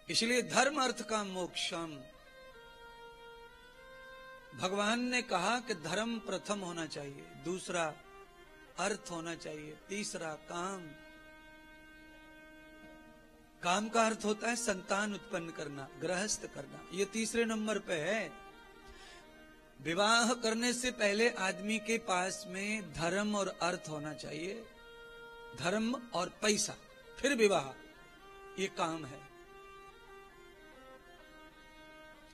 इसलिए धर्म अर्थ काम मोक्षम, भगवान ने कहा कि धर्म प्रथम होना चाहिए, दूसरा अर्थ होना चाहिए, तीसरा काम। काम का अर्थ होता है संतान उत्पन्न करना, गृहस्थ करना, ये तीसरे नंबर पे है। विवाह करने से पहले आदमी के पास में धर्म और अर्थ होना चाहिए, धर्म और पैसा, फिर विवाह, ये काम है।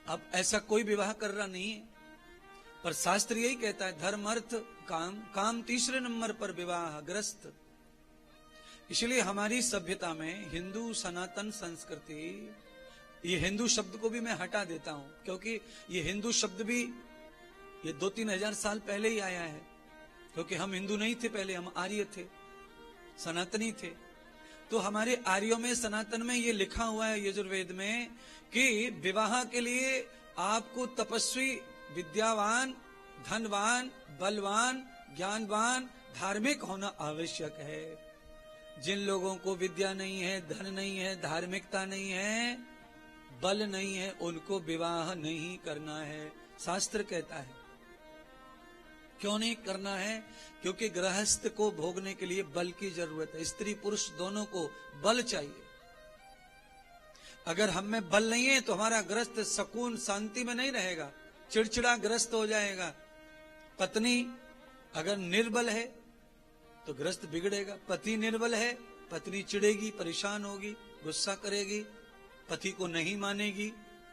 अब ऐसा कोई विवाह कर रहा नहीं है, पर शास्त्र यही कहता है धर्म अर्थ काम, काम तीसरे नंबर पर, विवाह ग्रस्त। इसलिए हमारी सभ्यता में हिंदू सनातन संस्कृति, ये हिंदू शब्द को भी मैं हटा देता हूं, क्योंकि ये हिंदू शब्द भी ये 2-3 हजार साल पहले ही आया है, क्योंकि हम हिंदू नहीं थे पहले, हम आर्य थे, सनातनी थे। तो हमारे आर्यों में, सनातन में ये लिखा हुआ है यजुर्वेद में कि विवाह के लिए आपको तपस्वी, विद्यावान, धनवान, बलवान, ज्ञानवान, धार्मिक होना आवश्यक है। जिन लोगों को विद्या नहीं है, धन नहीं है, धार्मिकता नहीं है, बल नहीं है, उनको विवाह नहीं करना है, शास्त्र कहता है। क्यों नहीं करना है? क्योंकि गृहस्थ को भोगने के लिए बल की जरूरत है, स्त्री पुरुष दोनों को बल चाहिए। अगर हम में बल नहीं है तो हमारा गृहस्थ सुकून शांति में नहीं रहेगा, चिड़चिड़ा ग्रस्त हो जाएगा। पत्नी अगर निर्बल है तो गृहस्थ बिगड़ेगा, पति निर्बल है, पत्नी चिड़ेगी, परेशान होगी, गुस्सा करेगी, पति को नहीं मानेगी,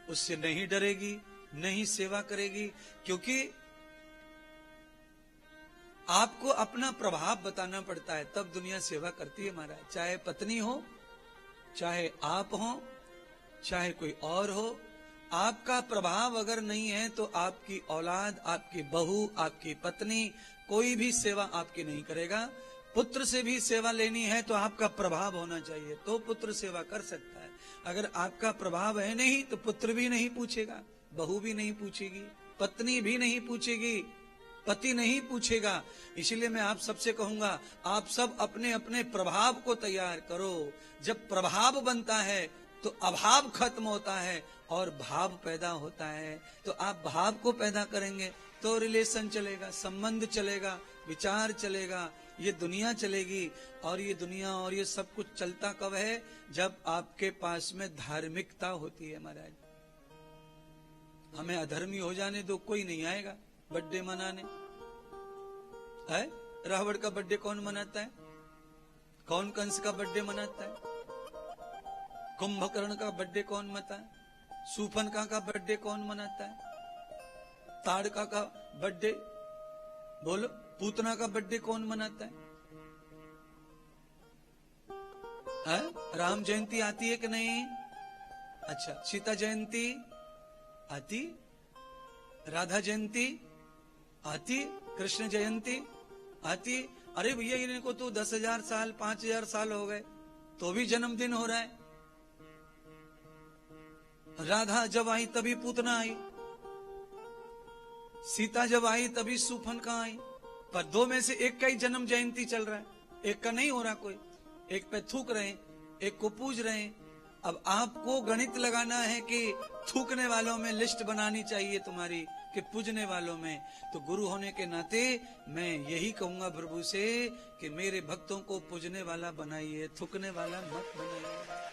उससे नहीं डरेगी, नहीं सेवा करेगी। क्योंकि आपको अपना प्रभाव बताना पड़ता है, तब दुनिया सेवा करती है महाराज। चाहे पत्नी हो, चाहे आप हो, चाहे कोई और हो, आपका प्रभाव अगर नहीं है तो आपकी औलाद, आपकी बहू, आपकी पत्नी, कोई भी सेवा आपकी नहीं करेगा। पुत्र से भी सेवा लेनी है तो आपका प्रभाव होना चाहिए, तो पुत्र सेवा कर सकता है। अगर आपका प्रभाव है नहीं तो पुत्र भी नहीं पूछेगा, बहू भी नहीं पूछेगी, पत्नी भी नहीं पूछेगी, पति नहीं पूछेगा। इसलिए मैं आप सबसे कहूंगा, आप सब अपने अपने प्रभाव को तैयार करो। जब प्रभाव बनता है तो अभाव खत्म होता है और भाव पैदा होता है। तो आप भाव को पैदा करेंगे तो रिलेशन चलेगा, संबंध चलेगा, विचार चलेगा, ये दुनिया चलेगी। और ये दुनिया और ये सब कुछ चलता कब है? जब आपके पास में धार्मिकता होती है महाराज। हमें अधर्मी हो जाने दो, कोई नहीं आएगा बर्थडे मनाने। है रावण का बर्थडे कौन मनाता है? कौन कंस का बर्थडे मनाता है? कुंभकर्ण का बर्थडे कौन मनाता है? शूर्पणखा का बर्थडे कौन मनाता है? ताड़का का बर्थडे, बोलो, पूतना का बर्थडे कौन मनाता है? राम जयंती आती है कि नहीं? अच्छा, सीता जयंती आती, राधा जयंती आती, कृष्ण जयंती आती। अरे भैया इनको तो 10,000 साल 5,000 साल हो गए तो भी जन्मदिन हो रहा है। राधा जब आई तभी पूतना आई, सीता जब आई तभी शूर्पणखा आई, पर दो में से एक का ही जन्म जयंती चल रहा है, एक का नहीं हो रहा। कोई एक पे थूक रहे हैं, एक को पूज रहे हैं। अब आपको गणित लगाना है कि थूकने वालों में लिस्ट बनानी चाहिए तुम्हारी कि पूजने वालों में। तो गुरु होने के नाते मैं यही कहूंगा प्रभु से कि मेरे भक्तों को पूजने वाला बनाइए, थूकने वाला मत बनाइए।